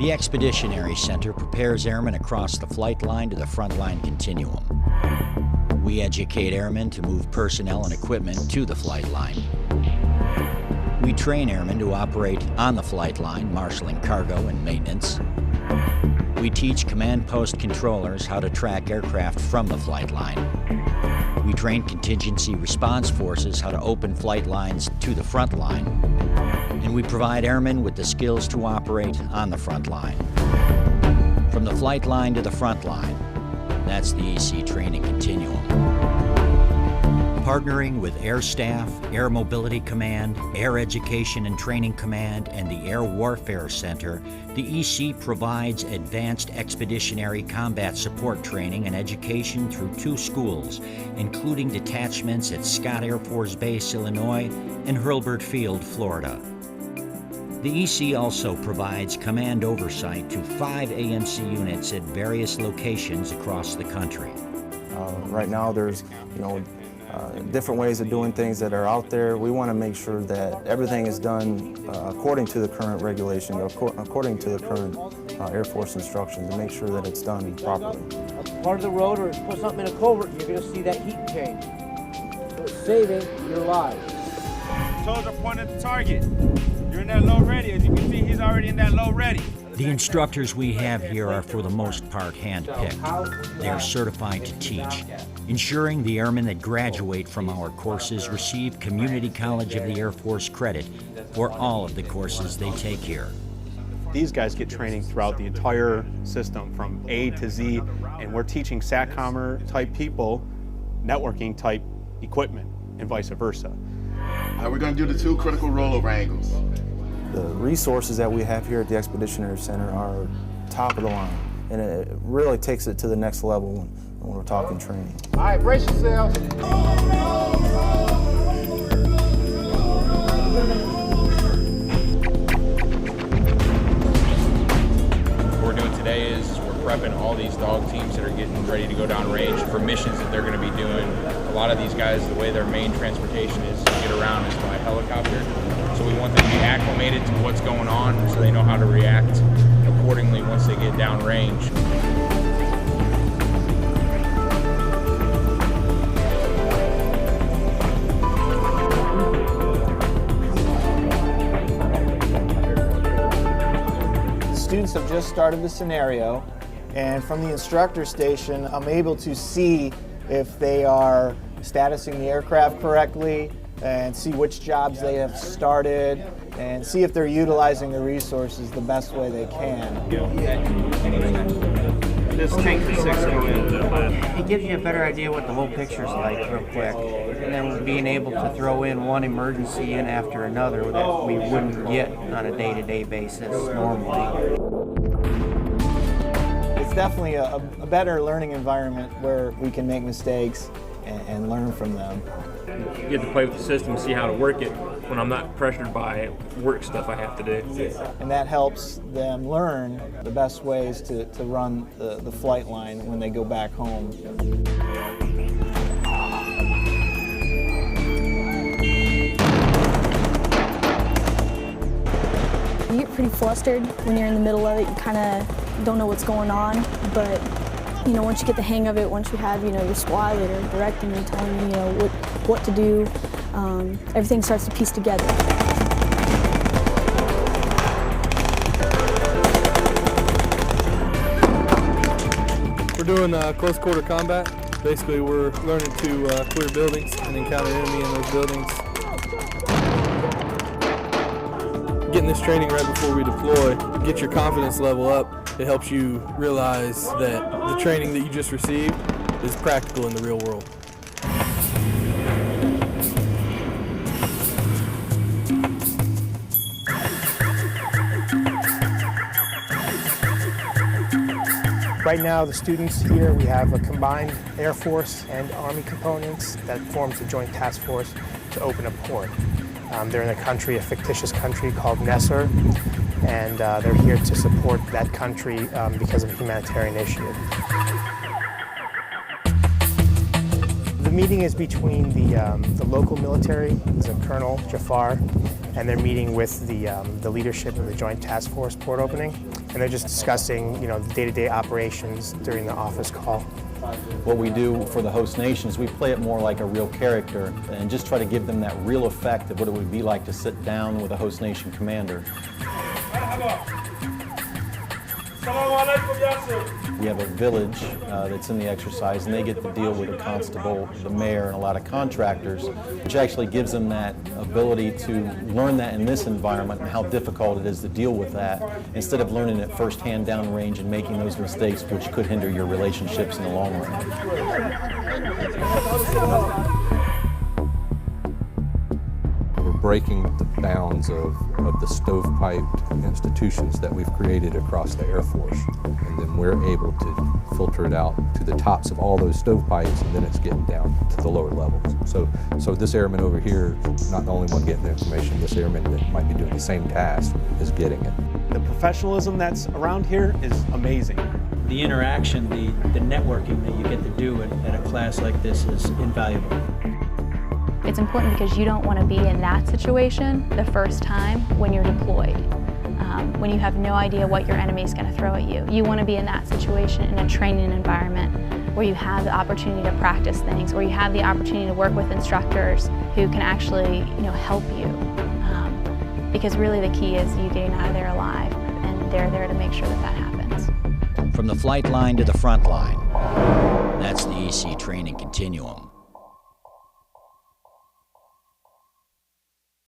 The Expeditionary Center prepares airmen across the flight line to the frontline continuum. We educate airmen to move personnel and equipment to the flight line. We train airmen to operate on the flight line, marshaling cargo and maintenance. We teach command post controllers how to track aircraft from the flight line. We train contingency response forces how to open flight lines to the front line. And we provide airmen with the skills to operate on the front line. From the flight line to the front line, that's the EC training continuum. Partnering with Air Staff, Air Mobility Command, Air Education and Training Command, and the Air Warfare Center, the EC provides advanced expeditionary combat support training and education through 2 schools, including detachments at Scott Air Force Base, Illinois, and Hurlburt Field, Florida. The EC also provides command oversight to 5 AMC units at various locations across the country. Right now there's, different ways of doing things that are out there. We want to make sure that everything is done according to the current regulation, according to the current Air Force instructions, to make sure that it's done properly. Part of the road, or put something in a culvert, you're going to see that heat change. So it's saving your lives. Soldier pointed at the target. You're in that low ready. As you can see, he's already in that low ready. The instructors we have here are for the most part hand-picked. They are certified to teach, ensuring the airmen that graduate from our courses receive Community College of the Air Force credit for all of the courses they take here. These guys get training throughout the entire system from A to Z, and we're teaching SATCOMer type people networking type equipment and vice versa. We're going to do the 2 critical rollover angles. The resources that we have here at the Expeditionary Center are top of the line, and it really takes it to the next level when we're talking training. All right, brace yourselves. What we're doing today is we're prepping all these dog teams that are getting ready to go down range for missions that they're going to be doing. A lot of these guys, the way their main transportation is to get around is by helicopter. So we want them to be acclimated to what's going on so they know how to react accordingly once they get down range. The students have just started the scenario, and from the instructor station, I'm able to see if they are statusing the aircraft correctly, and see which jobs they have started, and see if they're utilizing the resources the best way they can. This tank for 6 go in. It gives you a better idea what the whole picture's like real quick. And then being able to throw in one emergency in after another that we wouldn't get on a day-to-day basis normally. It's definitely a better learning environment where we can make mistakes and learn from them. You get to play with the system, see how to work it when I'm not pressured by work stuff I have to do. And that helps them learn the best ways to run the flight line when they go back home. You get pretty flustered when you're in the middle of it. You kind of don't know what's going on, but once you get the hang of it, once you have, your squad that are directing you, telling you, what to do, everything starts to piece together. We're doing close quarter combat. Basically, we're learning to clear buildings and encounter enemy in those buildings. Getting this training right before we deploy, get your confidence level up. It helps you realize that the training that you just received is practical in the real world. Right now, the students here, we have a combined Air Force and Army components that forms a joint task force to open a port. They're in a fictitious country called Mssion, and they're here to support that country because of a humanitarian issue. The meeting is between the local military, there's a Colonel Jafar, and they're meeting with the leadership of the Joint Task Force port opening. and they're just discussing, the day-to-day operations during the office call. What we do for the host nation is we play it more like a real character and just try to give them that real effect of what it would be like to sit down with a host nation commander. We have a village that's in the exercise, and they get to deal with a constable, the mayor, and a lot of contractors, which actually gives them that ability to learn that in this environment and how difficult it is to deal with that, instead of learning it firsthand downrange and making those mistakes, which could hinder your relationships in the long run. Breaking the bounds of the stovepiped institutions that we've created across the Air Force. And then we're able to filter it out to the tops of all those stovepipes, and then it's getting down to the lower levels. So this airman over here, not the only one getting the information, this airman that might be doing the same task is getting it. The professionalism that's around here is amazing. The interaction, the networking that you get to do at a class like this is invaluable. It's important because you don't want to be in that situation the first time when you're deployed, when you have no idea what your enemy is going to throw at you. You want to be in that situation in a training environment where you have the opportunity to practice things, where you have the opportunity to work with instructors who can actually, help you. Because really the key is you getting out of there alive, and they're there to make sure that happens. From the flight line to the front line, that's the EC training continuum.